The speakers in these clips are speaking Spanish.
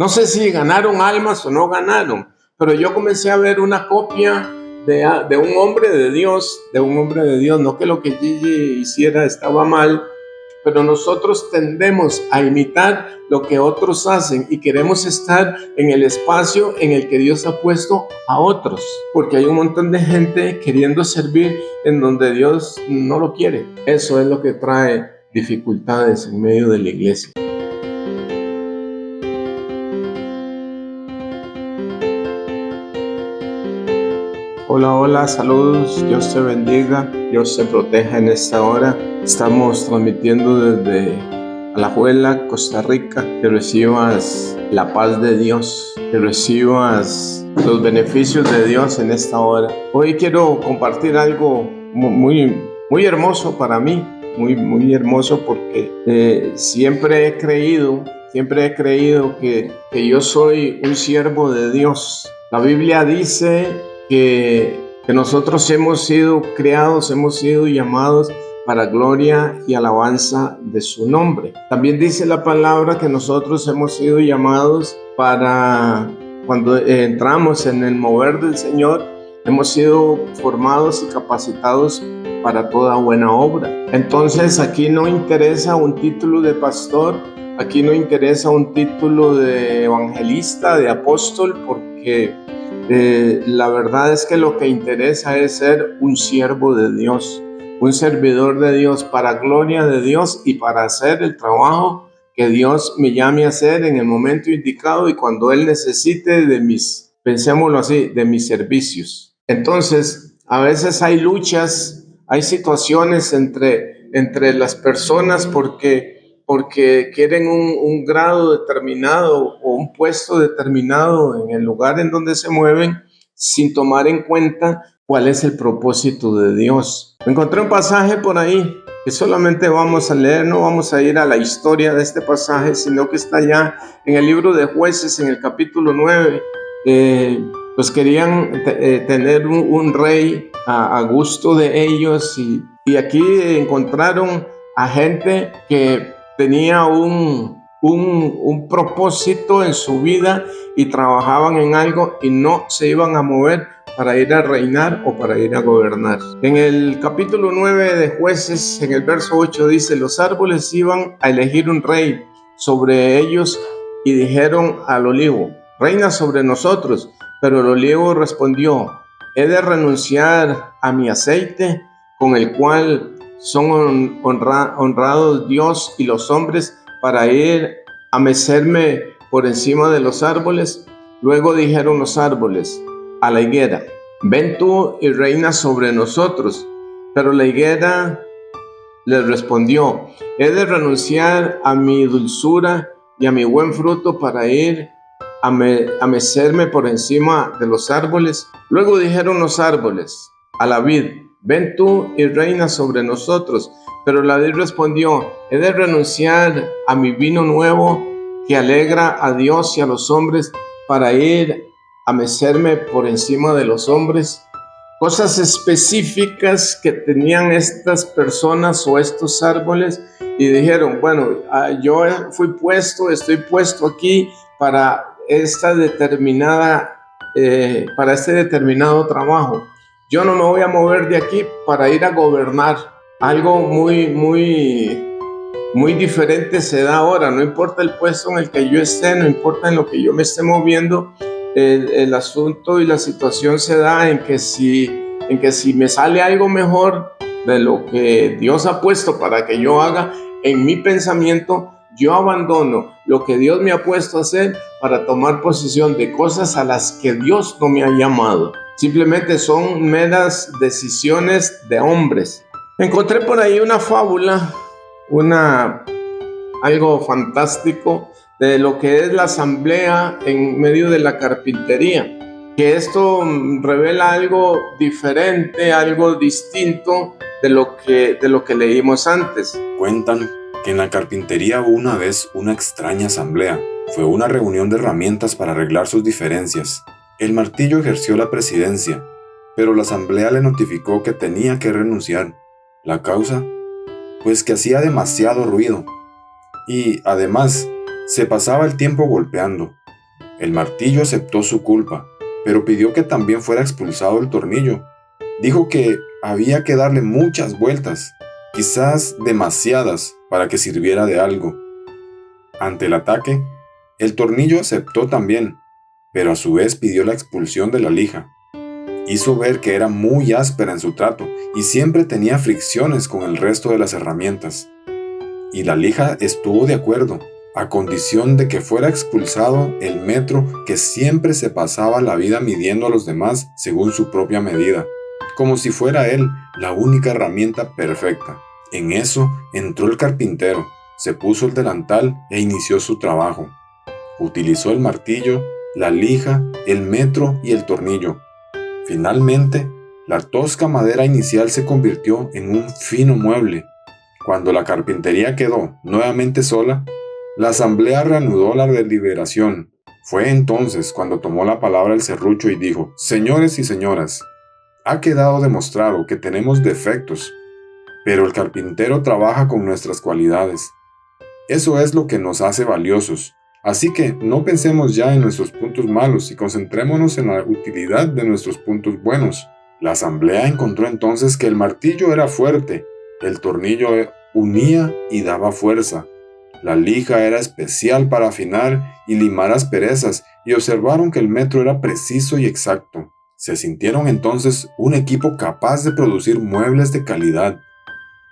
No sé si ganaron almas o no ganaron, pero yo comencé a ver una copia de un hombre de Dios, no que lo que Gigi hiciera estaba mal, pero nosotros tendemos a imitar lo que otros hacen y queremos estar en el espacio en el que Dios ha puesto a otros, porque hay un montón de gente queriendo servir en donde Dios no lo quiere. Eso es lo que trae dificultades en medio de la iglesia. Hola, hola, saludos, Dios te bendiga, Dios te proteja en esta hora. Estamos transmitiendo desde Alajuela, Costa Rica. Que recibas la paz de Dios, que recibas los beneficios de Dios en esta hora. Hoy quiero compartir algo muy hermoso para mí, muy hermoso porque siempre he creído que yo soy un siervo de Dios. La Biblia dice que nosotros hemos sido creados, hemos sido llamados para gloria y alabanza de su nombre. También dice la palabra que nosotros hemos sido llamados para, cuando entramos en el mover del Señor, hemos sido formados y capacitados para toda buena obra. Entonces aquí no interesa un título de pastor, aquí no interesa un título de evangelista, de apóstol, porque la verdad es que lo que interesa es ser un siervo de Dios, un servidor de Dios para gloria de Dios y para hacer el trabajo que Dios me llame a hacer en el momento indicado y cuando Él necesite de mis, pensémoslo así, de mis servicios. Entonces, a veces hay luchas, hay situaciones entre las personas porque quieren un grado determinado o un puesto determinado en el lugar en donde se mueven sin tomar en cuenta cuál es el propósito de Dios. Encontré un pasaje por ahí que solamente vamos a leer, no vamos a ir a la historia de este pasaje, sino que está ya en el libro de Jueces, en el capítulo 9. Pues querían tener un rey a gusto de ellos y aquí encontraron a gente que tenía un propósito en su vida y trabajaban en algo y no se iban a mover para ir a reinar o para ir a gobernar. En el capítulo 9 de Jueces, en el verso 8 dice: los árboles iban a elegir un rey sobre ellos y dijeron al olivo: reina sobre nosotros. Pero el olivo respondió: he de renunciar a mi aceite, con el cual son honrados Dios y los hombres, para ir a mecerme por encima de los árboles. Luego dijeron los árboles a la higuera: ven tú y reina sobre nosotros. Pero la higuera les respondió: he de renunciar a mi dulzura y a mi buen fruto para ir a mecerme por encima de los árboles. Luego dijeron los árboles a la vid: ven tú y reina sobre nosotros. Pero la vid respondió: he de renunciar a mi vino nuevo que alegra a Dios y a los hombres para ir a mecerme por encima de los hombres. Cosas específicas que tenían estas personas o estos árboles y dijeron: bueno, yo estoy puesto aquí para para este determinado trabajo. Yo no me voy a mover de aquí para ir a gobernar. Algo muy diferente se da ahora. No importa el puesto en el que yo esté, no importa en lo que yo me esté moviendo, el asunto y la situación se da en que si me sale algo mejor de lo que Dios ha puesto para que yo haga, en mi pensamiento yo abandono lo que Dios me ha puesto a hacer para tomar posesión de cosas a las que Dios no me ha llamado. Simplemente son meras decisiones de hombres. Encontré por ahí una fábula, algo fantástico de lo que es la asamblea en medio de la carpintería, que esto revela algo diferente, algo distinto de lo que leímos antes. Cuentan que en la carpintería hubo una vez una extraña asamblea. Fue una reunión de herramientas para arreglar sus diferencias. El martillo ejerció la presidencia, pero la asamblea le notificó que tenía que renunciar. ¿La causa? Pues que hacía demasiado ruido. Y, además, se pasaba el tiempo golpeando. El martillo aceptó su culpa, pero pidió que también fuera expulsado el tornillo. Dijo que había que darle muchas vueltas, quizás demasiadas, para que sirviera de algo. Ante el ataque, el tornillo aceptó también, pero a su vez pidió la expulsión de la lija. Hizo ver que era muy áspera en su trato y siempre tenía fricciones con el resto de las herramientas. Y la lija estuvo de acuerdo, a condición de que fuera expulsado el metro que siempre se pasaba la vida midiendo a los demás según su propia medida, como si fuera él la única herramienta perfecta. En eso entró el carpintero, se puso el delantal e inició su trabajo. Utilizó el martillo, la lija, el metro y el tornillo. Finalmente, la tosca madera inicial se convirtió en un fino mueble. Cuando la carpintería quedó nuevamente sola, la asamblea reanudó la deliberación. Fue entonces cuando tomó la palabra el serrucho y dijo: «Señores y señoras, ha quedado demostrado que tenemos defectos, pero el carpintero trabaja con nuestras cualidades. Eso es lo que nos hace valiosos. Así que no pensemos ya en nuestros puntos malos y concentrémonos en la utilidad de nuestros puntos buenos». La asamblea encontró entonces que el martillo era fuerte, el tornillo unía y daba fuerza, la lija era especial para afinar y limar asperezas, y observaron que el metro era preciso y exacto. Se sintieron entonces un equipo capaz de producir muebles de calidad.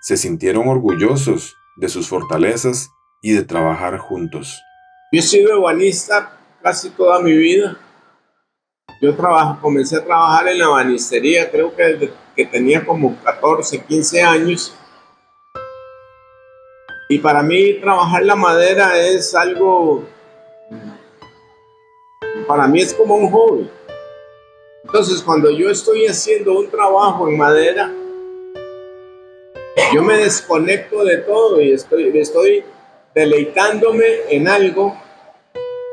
Se sintieron orgullosos de sus fortalezas y de trabajar juntos. Yo he sido ebanista casi toda mi vida. Comencé a trabajar en la ebanistería, creo que desde que tenía como 14, 15 años. Y para mí trabajar la madera es algo, para mí es como un hobby. Entonces, cuando yo estoy haciendo un trabajo en madera, yo me desconecto de todo y estoy deleitándome en algo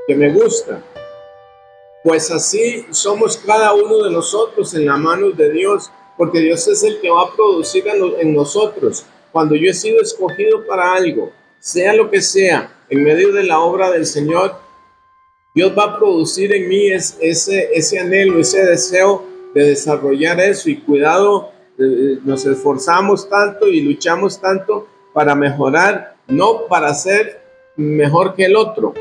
que me gusta. Pues así somos cada uno de nosotros en las manos de Dios, porque Dios es el que va a producir en nosotros. Cuando yo he sido escogido para algo, sea lo que sea, en medio de la obra del Señor, Dios va a producir en mí ese anhelo, ese deseo de desarrollar eso. Y cuidado, nos esforzamos tanto y luchamos tanto para mejorar, no para ser mejor que el otro,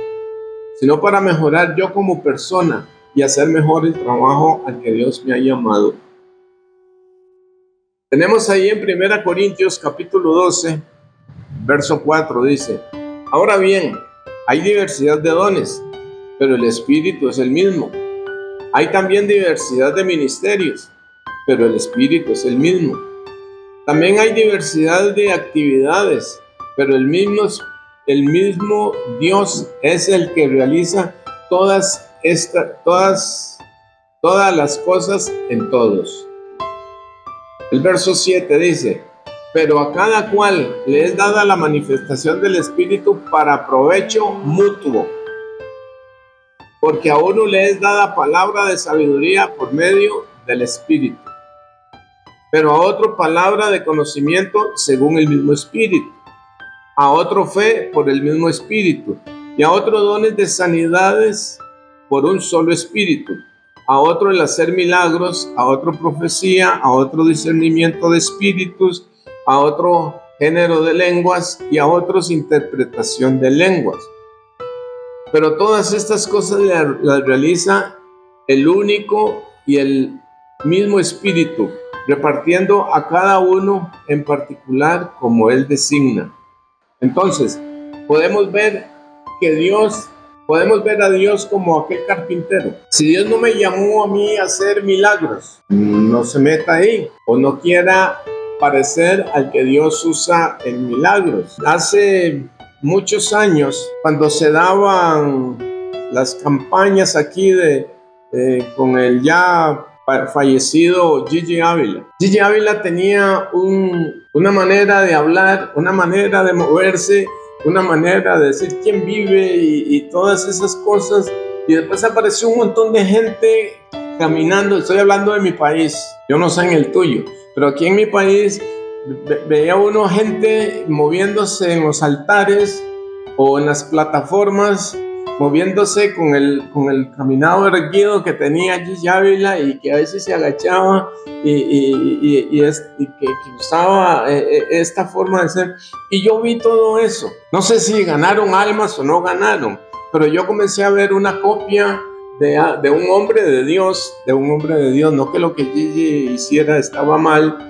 sino para mejorar yo como persona y hacer mejor el trabajo al que Dios me ha llamado. Tenemos ahí en 1 Corintios capítulo 12, verso 4, dice: «Ahora bien, hay diversidad de dones, pero el Espíritu es el mismo. Hay también diversidad de ministerios, pero el Espíritu es el mismo. También hay diversidad de actividades, pero el mismo Dios es el que realiza todas las cosas en todos». El verso 7 dice: «Pero a cada cual le es dada la manifestación del Espíritu para provecho mutuo. Porque a uno le es dada palabra de sabiduría por medio del Espíritu, pero a otro palabra de conocimiento según el mismo Espíritu, a otro fe por el mismo Espíritu, y a otro dones de sanidades por un solo Espíritu, a otro el hacer milagros, a otro profecía, a otro discernimiento de espíritus, a otro género de lenguas y a otros interpretación de lenguas. Pero todas estas cosas las realiza el único y el mismo Espíritu, repartiendo a cada uno en particular como Él designa». Entonces, podemos ver a Dios como aquel carpintero. Si Dios no me llamó a mí a hacer milagros, no se meta ahí o no quiera parecer al que Dios usa en milagros. Hace muchos años, cuando se daban las campañas aquí con el ya fallecido Gigi Ávila. Gigi Ávila tenía una manera de hablar, una manera de moverse, una manera de decir quién vive y todas esas cosas. Y después apareció un montón de gente caminando. Estoy hablando de mi país, yo no sé en el tuyo, pero aquí en mi país veía uno gente moviéndose en los altares o en las plataformas, moviéndose con el caminado erguido que tenía allí Ávila, y que a veces se agachaba y que usaba esta forma de ser. Y yo vi todo eso. No sé si ganaron almas o no ganaron, pero yo comencé a ver una copia de un hombre de Dios, no que lo que Gigi hiciera estaba mal.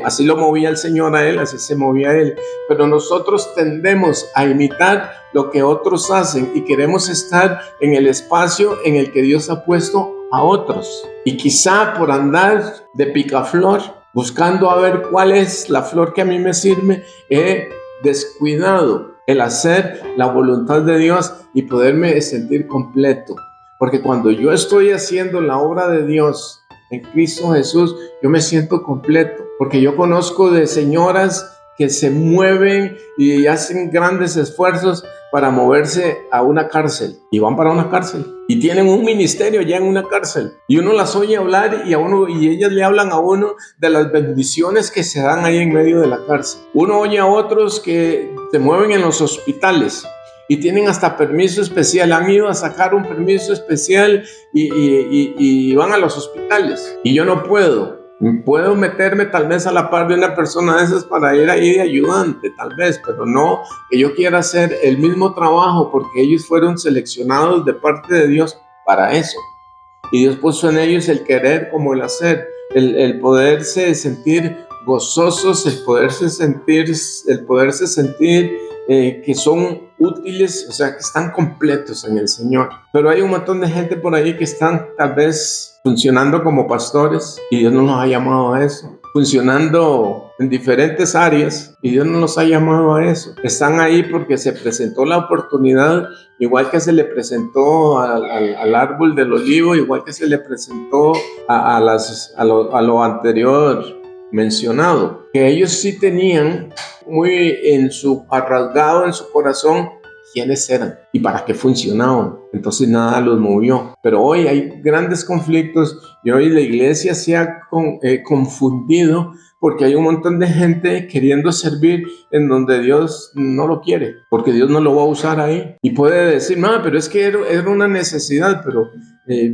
Así lo movía el Señor a él, así se movía él. Pero nosotros tendemos a imitar lo que otros hacen y queremos estar en el espacio en el que Dios ha puesto a otros. Y quizá por andar de picaflor, buscando a ver cuál es la flor que a mí me sirve, he descuidado el hacer la voluntad de Dios y poderme sentir completo. Porque cuando yo estoy haciendo la obra de Dios en Cristo Jesús, yo me siento completo, porque yo conozco de señoras que se mueven y hacen grandes esfuerzos para moverse a una cárcel, y van para una cárcel y tienen un ministerio ya en una cárcel, y uno las oye hablar y ellas le hablan a uno de las bendiciones que se dan ahí en medio de la cárcel. Uno oye a otros que se mueven en los hospitales y tienen hasta permiso especial, han ido a sacar un permiso especial y van a los hospitales. Y yo no puedo meterme tal vez a la par de una persona de esas para ir ahí de ayudante, tal vez, pero no que yo quiera hacer el mismo trabajo, porque ellos fueron seleccionados de parte de Dios para eso. Y Dios puso en ellos el querer como el hacer, el poderse sentir gozosos, el poderse sentir que son útiles, o sea, que están completos en el Señor. Pero hay un montón de gente por ahí que están tal vez funcionando como pastores y Dios no los ha llamado a eso. Funcionando en diferentes áreas y Dios no los ha llamado a eso. Están ahí porque se presentó la oportunidad, igual que se le presentó al árbol del olivo, igual que se le presentó a lo anterior mencionado, que ellos sí tenían muy arraigado en su corazón quiénes eran y para qué funcionaban. Entonces nada los movió. Pero hoy hay grandes conflictos y hoy la iglesia se ha confundido, porque hay un montón de gente queriendo servir en donde Dios no lo quiere, porque Dios no lo va a usar ahí. Y puede decir, no, pero es que era una necesidad, pero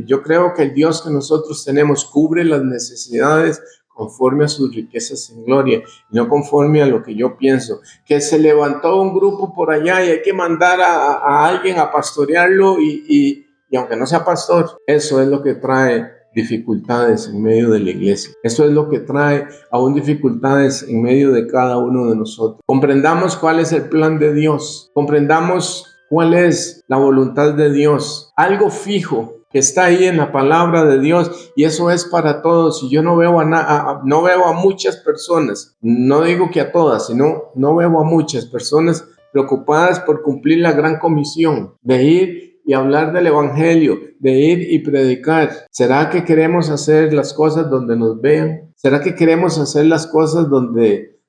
yo creo que el Dios que nosotros tenemos cubre las necesidades conforme a sus riquezas en gloria, y no conforme a lo que yo pienso. Que se levantó un grupo por allá y hay que mandar a alguien a pastorearlo, y aunque no sea pastor, eso es lo que trae dificultades en medio de la iglesia. Eso es lo que trae aún dificultades en medio de cada uno de nosotros. Comprendamos cuál es el plan de Dios. Comprendamos cuál es la voluntad de Dios. Algo fijo que está ahí en la palabra de Dios, y eso es para todos. Y yo no veo a muchas personas, no digo que a todas, sino no veo a muchas personas preocupadas por cumplir la gran comisión de ir y hablar del evangelio, de ir y predicar. ¿Será que queremos hacer las cosas donde nos vean? ¿Será que queremos hacer las cosas donde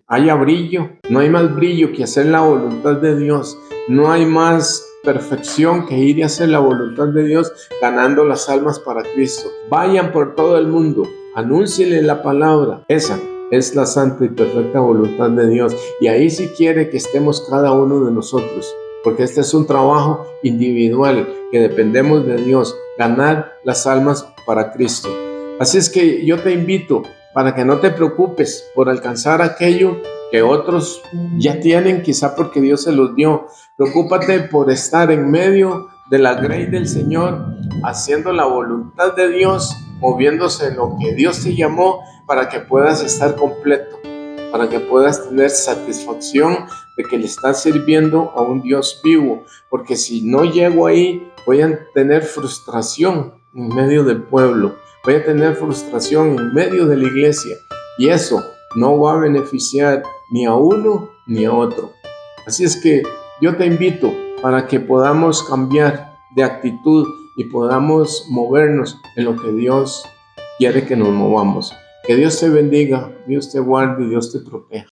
haya brillo? No hay más brillo que hacer la voluntad de Dios. No hay más perfección que ir y hacer la voluntad de Dios, ganando las almas para Cristo. Vayan por todo el mundo, anúncienle la palabra. Esa es la santa y perfecta voluntad de Dios, y ahí sí quiere que estemos cada uno de nosotros, porque este es un trabajo individual que dependemos de Dios, ganar las almas para Cristo. Así es que yo te invito para que no te preocupes por alcanzar aquello que otros ya tienen, quizá porque Dios se los dio. Preocúpate por estar en medio de la grey del Señor, haciendo la voluntad de Dios, moviéndose en lo que Dios te llamó, para que puedas estar completo, para que puedas tener satisfacción de que le estás sirviendo a un Dios vivo. Porque si no llego ahí, voy a tener frustración en medio del pueblo, voy a tener frustración en medio de la iglesia, y eso no va a beneficiar ni a uno ni a otro. Así es que yo te invito para que podamos cambiar de actitud y podamos movernos en lo que Dios quiere que nos movamos. Que Dios te bendiga, Dios te guarde y Dios te proteja.